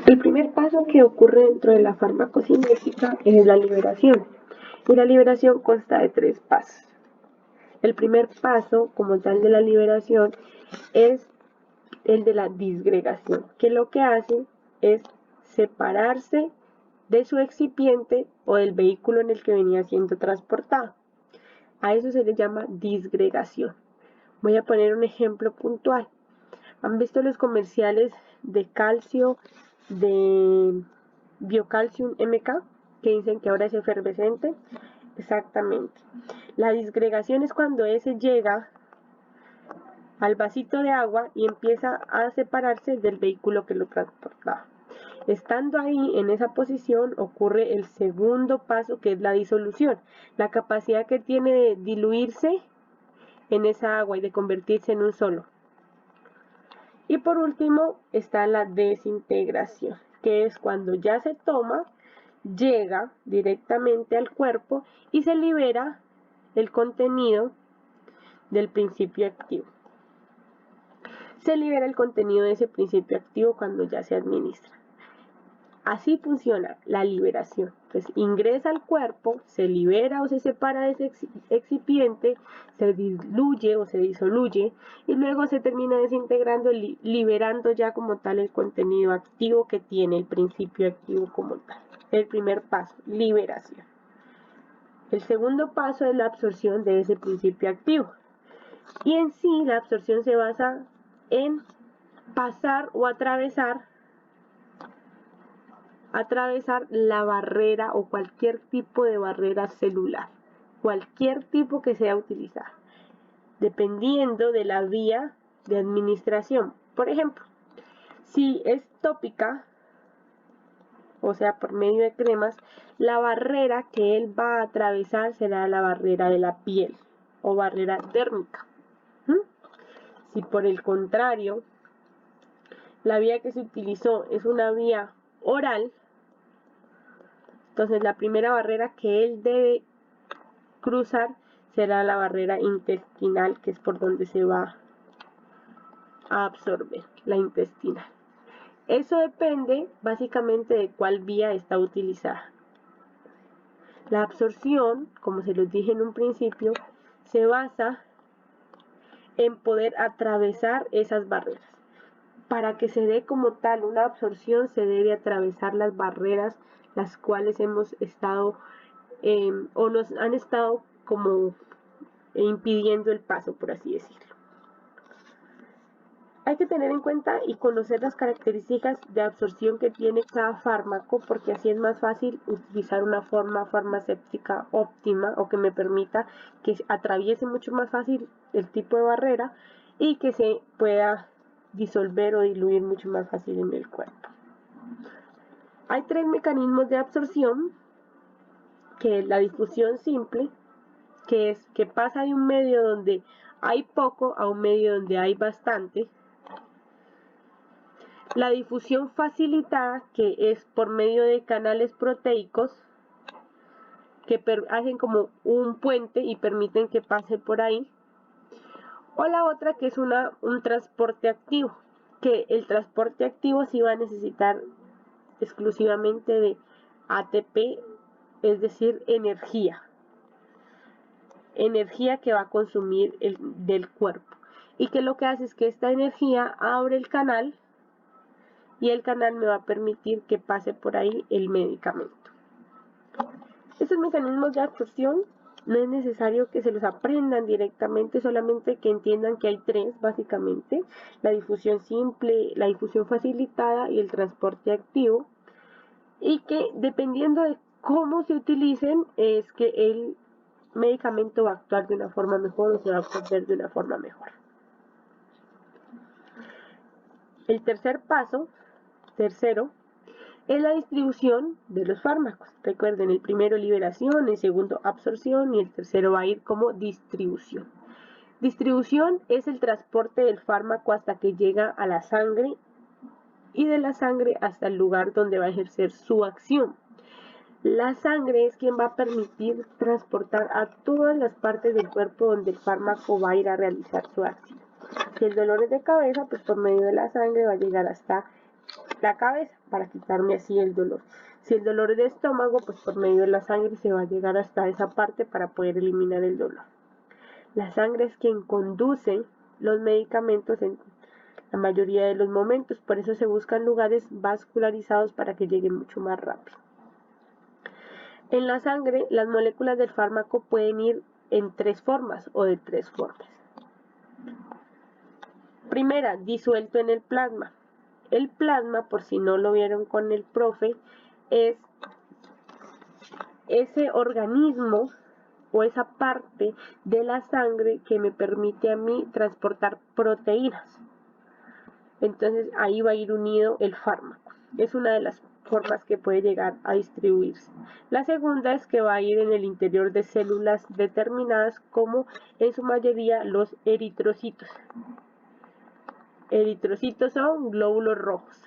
El primer paso que ocurre dentro de la farmacocinética es la liberación. Y la liberación consta de 3 pasos. El primer paso, como tal de la liberación, es el de la disgregación, que lo que hace es separarse de su excipiente o del vehículo en el que venía siendo transportado. A eso se le llama disgregación. Voy a poner un ejemplo puntual. ¿Han visto los comerciales de calcio, de Biocalcium MK, que dicen que ahora es efervescente? Exactamente. La disgregación es cuando ese llega al vasito de agua y empieza a separarse del vehículo que lo transportaba. Estando ahí en esa posición ocurre el segundo paso, que es la disolución, la capacidad que tiene de diluirse en esa agua y de convertirse en un solo. Y por último está la desintegración, que es cuando ya se toma, llega directamente al cuerpo y se libera el contenido del principio activo. Se libera el contenido de ese principio activo cuando ya se administra. Así funciona la liberación. Entonces ingresa al cuerpo, se libera o se separa de ese excipiente, se diluye o se disoluye y luego se termina desintegrando, liberando ya como tal el contenido activo que tiene el principio activo como tal. El primer paso, liberación. El segundo paso es la absorción de ese principio activo. Y en sí la absorción se basa en pasar o atravesar la barrera o cualquier tipo de barrera celular, cualquier tipo que sea utilizada, dependiendo de la vía de administración. Por ejemplo, si es tópica, o sea, por medio de cremas, la barrera que él va a atravesar será la barrera de la piel o barrera dérmica. Si por el contrario, la vía que se utilizó es una vía oral, entonces la primera barrera que él debe cruzar será la barrera intestinal, que es por donde se va a absorber, la intestinal. Eso depende básicamente de cuál vía está utilizada. La absorción, como se los dije en un principio, se basa en poder atravesar esas barreras. Para que se dé como tal una absorción se debe atravesar las barreras las cuales hemos estado o nos han estado como impidiendo el paso, por así decirlo. Hay que tener en cuenta y conocer las características de absorción que tiene cada fármaco, porque así es más fácil utilizar una forma farmacéutica óptima o que me permita que atraviese mucho más fácil el tipo de barrera y que se pueda disolver o diluir mucho más fácil en el cuerpo. Hay 3 mecanismos de absorción, que es la difusión simple, que es que pasa de un medio donde hay poco a un medio donde hay bastante. La difusión facilitada, que es por medio de canales proteicos que hacen como un puente y permiten que pase por ahí. O la otra, que es un transporte activo, que el transporte activo sí va a necesitar exclusivamente de ATP, es decir, energía que va a consumir del cuerpo, y que lo que hace es que esta energía abre el canal y el canal me va a permitir que pase por ahí el medicamento. Estos mecanismos de absorción no es necesario que se los aprendan directamente, solamente que entiendan que hay 3 básicamente: la difusión simple, la difusión facilitada y el transporte activo, y que dependiendo de cómo se utilicen es que el medicamento va a actuar de una forma mejor o se va a absorber de una forma mejor. El tercero, es la distribución de los fármacos. Recuerden, el primero liberación, el segundo absorción y el tercero va a ir como distribución. Distribución es el transporte del fármaco hasta que llega a la sangre y de la sangre hasta el lugar donde va a ejercer su acción. La sangre es quien va a permitir transportar a todas las partes del cuerpo donde el fármaco va a ir a realizar su acción. Si el dolor es de cabeza, pues por medio de la sangre va a llegar hasta la cabeza. para quitarme así el dolor. Si el dolor es de estómago, pues por medio de la sangre se va a llegar hasta esa parte para poder eliminar el dolor. La sangre es quien conduce los medicamentos en la mayoría de los momentos, por eso se buscan lugares vascularizados para que lleguen mucho más rápido. En la sangre, las moléculas del fármaco pueden ir en 3 formas o de 3 formas. Primera, disuelto en el plasma. El plasma, por si no lo vieron con el profe, es ese organismo o esa parte de la sangre que me permite a mí transportar proteínas. Entonces ahí va a ir unido el fármaco. Es una de las formas que puede llegar a distribuirse. La segunda es que va a ir en el interior de células determinadas, como en su mayoría los eritrocitos. Eritrocitos son glóbulos rojos.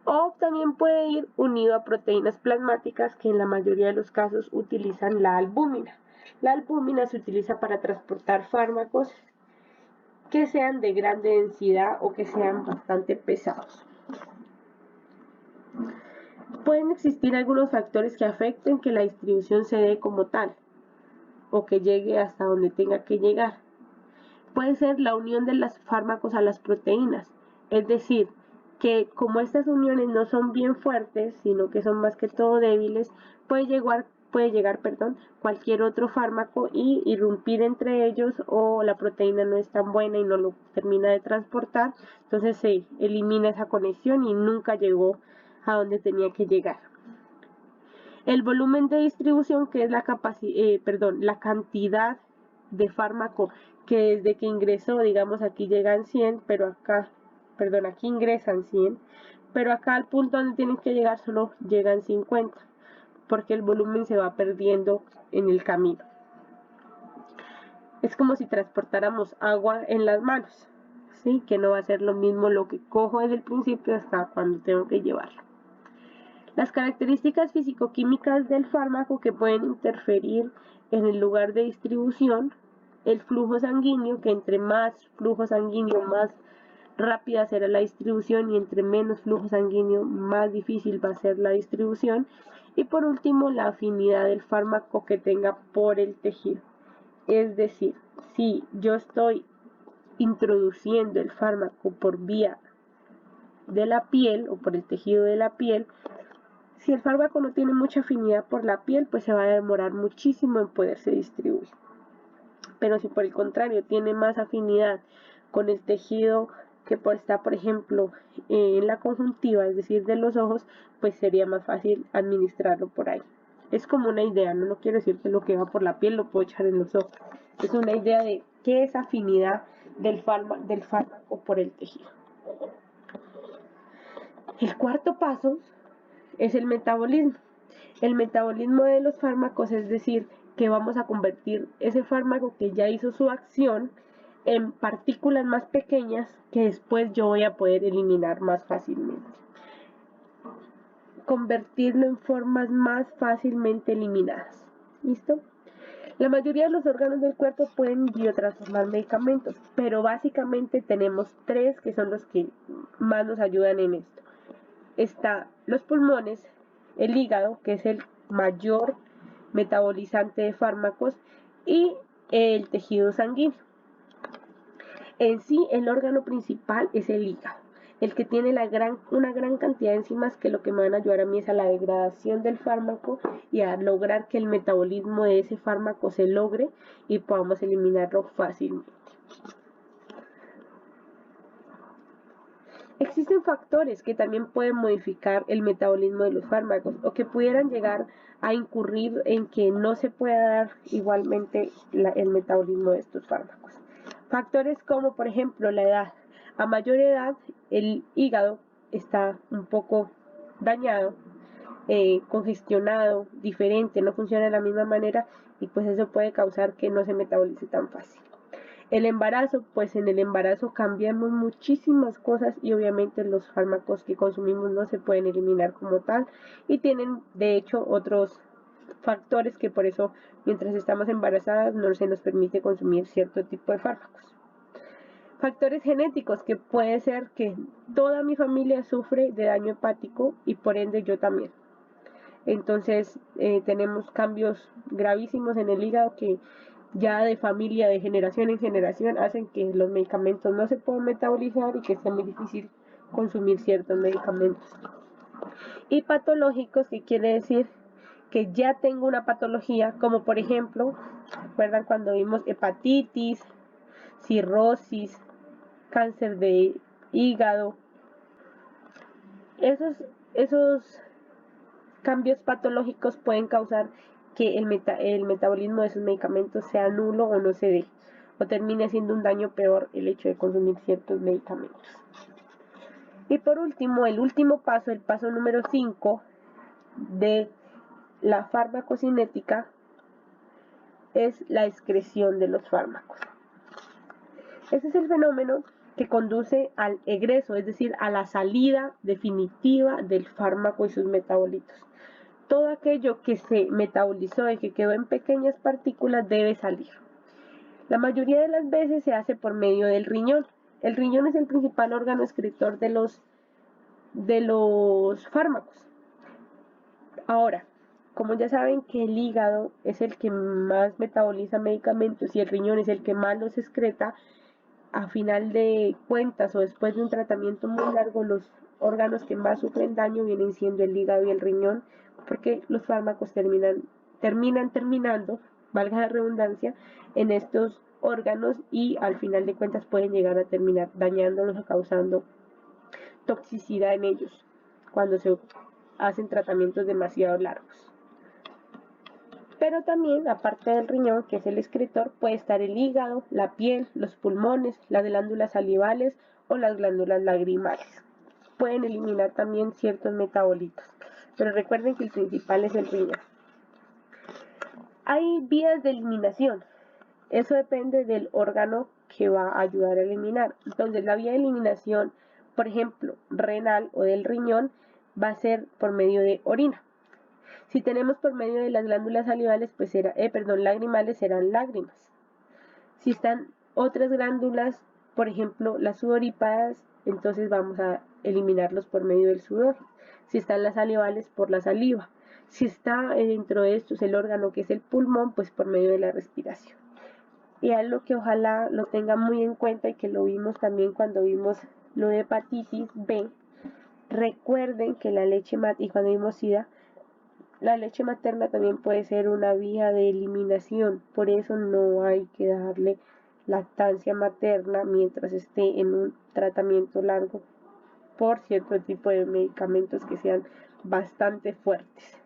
O también puede ir unido a proteínas plasmáticas, que en la mayoría de los casos utilizan la albúmina. La albúmina se utiliza para transportar fármacos que sean de grande densidad o que sean bastante pesados. Pueden existir algunos factores que afecten que la distribución se dé como tal o que llegue hasta donde tenga que llegar. Puede ser la unión de los fármacos a las proteínas, es decir, que como estas uniones no son bien fuertes, sino que son más que todo débiles, puede llegar cualquier otro fármaco y irrumpir entre ellos, o la proteína no es tan buena y no lo termina de transportar, entonces se elimina esa conexión y nunca llegó a donde tenía que llegar. El volumen de distribución, que es la cantidad de fármaco que desde que ingresó, digamos aquí llegan 100, aquí ingresan 100, pero acá al punto donde tienen que llegar solo llegan 50, porque el volumen se va perdiendo en el camino. Es como si transportáramos agua en las manos, ¿sí? Que no va a ser lo mismo lo que cojo desde el principio hasta cuando tengo que llevarlo. Las características físico-químicas del fármaco que pueden interferir en el lugar de distribución: el flujo sanguíneo, que entre más flujo sanguíneo más rápida será la distribución, y entre menos flujo sanguíneo más difícil va a ser la distribución. Y por último, la afinidad del fármaco que tenga por el tejido. Es decir, si yo estoy introduciendo el fármaco por vía de la piel o por el tejido de la piel, si el fármaco no tiene mucha afinidad por la piel, pues se va a demorar muchísimo en poderse distribuir. Pero si por el contrario tiene más afinidad con el tejido que está, por ejemplo, en la conjuntiva, es decir, de los ojos, pues sería más fácil administrarlo por ahí. Es como una idea, no quiero decir que lo que va por la piel lo puedo echar en los ojos. Es una idea de qué es afinidad del fármaco por el tejido. El cuarto paso es el metabolismo. El metabolismo de los fármacos, es decir, que vamos a convertir ese fármaco que ya hizo su acción en partículas más pequeñas que después yo voy a poder eliminar más fácilmente. Convertirlo en formas más fácilmente eliminadas. ¿Listo? La mayoría de los órganos del cuerpo pueden biotransformar medicamentos, pero básicamente tenemos 3 que son los que más nos ayudan en esto. Está los pulmones, el hígado, que es el mayor metabolizante de fármacos, y el tejido sanguíneo. En sí, el órgano principal es el hígado, el que tiene una gran cantidad de enzimas que lo que me van a ayudar a mí es a la degradación del fármaco y a lograr que el metabolismo de ese fármaco se logre y podamos eliminarlo fácilmente. Existen factores que también pueden modificar el metabolismo de los fármacos o que pudieran llegar a incurrir en que no se pueda dar igualmente el metabolismo de estos fármacos. Factores como, por ejemplo, la edad. A mayor edad, el hígado está un poco dañado, congestionado, diferente, no funciona de la misma manera, y pues eso puede causar que no se metabolice tan fácil. El embarazo, pues en el embarazo cambiamos muchísimas cosas y obviamente los fármacos que consumimos no se pueden eliminar como tal y tienen de hecho otros factores que por eso mientras estamos embarazadas no se nos permite consumir cierto tipo de fármacos. Factores genéticos, que puede ser que toda mi familia sufre de daño hepático y por ende yo también. Entonces tenemos cambios gravísimos en el hígado que ya de familia, de generación en generación, hacen que los medicamentos no se puedan metabolizar y que sea muy difícil consumir ciertos medicamentos. Y patológicos, que quiere decir que ya tengo una patología, como por ejemplo, ¿recuerdan cuando vimos hepatitis, cirrosis, cáncer de hígado? Esos cambios patológicos pueden causar que el metabolismo de esos medicamentos sea nulo o no se dé, o termine siendo un daño peor el hecho de consumir ciertos medicamentos. Y por último, el último paso, el paso número 5 de la farmacocinética, es la excreción de los fármacos. Ese es el fenómeno que conduce al egreso, es decir, a la salida definitiva del fármaco y sus metabolitos. Todo aquello que se metabolizó y que quedó en pequeñas partículas debe salir. La mayoría de las veces se hace por medio del riñón. El riñón es el principal órgano excretor de los fármacos. Ahora, como ya saben que el hígado es el que más metaboliza medicamentos y el riñón es el que más los excreta, a final de cuentas o después de un tratamiento muy largo, los órganos que más sufren daño vienen siendo el hígado y el riñón, porque los fármacos terminando, valga la redundancia, en estos órganos y al final de cuentas pueden llegar a terminar dañándolos o causando toxicidad en ellos cuando se hacen tratamientos demasiado largos. Pero también, aparte del riñón, que es el excretor, puede estar el hígado, la piel, los pulmones, las glándulas salivales o las glándulas lagrimales. Pueden eliminar también ciertos metabolitos, pero recuerden que el principal es el riñón. Hay vías de eliminación. Eso depende del órgano que va a ayudar a eliminar. Entonces, la vía de eliminación, por ejemplo, renal o del riñón, va a ser por medio de orina. Si tenemos por medio de las glándulas salivales, pues lagrimales, serán lágrimas. Si están otras glándulas, por ejemplo, las sudoríparas, entonces vamos a eliminarlos por medio del sudor. Si están las salivales, por la saliva. Si está dentro de estos el órgano que es el pulmón, pues por medio de la respiración. Y algo que ojalá lo tengan muy en cuenta y que lo vimos también cuando vimos lo de hepatitis B, recuerden que la leche materna, y cuando vimos SIDA, la leche materna también puede ser una vía de eliminación, por eso no hay que darle lactancia materna mientras esté en un tratamiento largo por cierto tipo de medicamentos que sean bastante fuertes,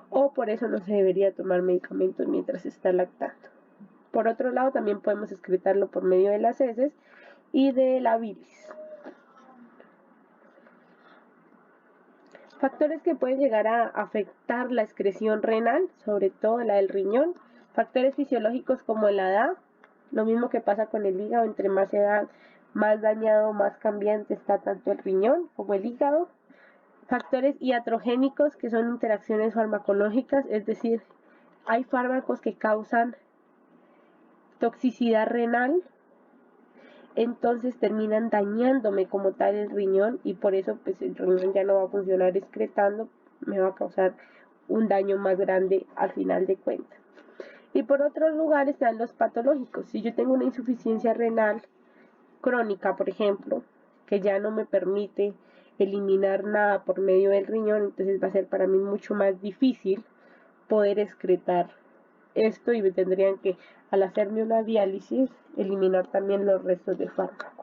o por eso no se debería tomar medicamentos mientras está lactando. Por otro lado, también podemos excretarlo por medio de las heces y de la bilis. Factores que pueden llegar a afectar la excreción renal, sobre todo la del riñón. Factores fisiológicos como la edad, lo mismo que pasa con el hígado, entre más edad, más dañado, más cambiante está tanto el riñón como el hígado. Factores iatrogénicos, que son interacciones farmacológicas, es decir, hay fármacos que causan toxicidad renal, entonces terminan dañándome como tal el riñón y por eso pues el riñón ya no va a funcionar excretando, me va a causar un daño más grande al final de cuentas. Y por otro lugar están los patológicos. Si yo tengo una insuficiencia renal crónica, por ejemplo, que ya no me permite eliminar nada por medio del riñón, entonces va a ser para mí mucho más difícil poder excretar esto y me tendrían que, al hacerme una diálisis, eliminar también los restos del fármaco.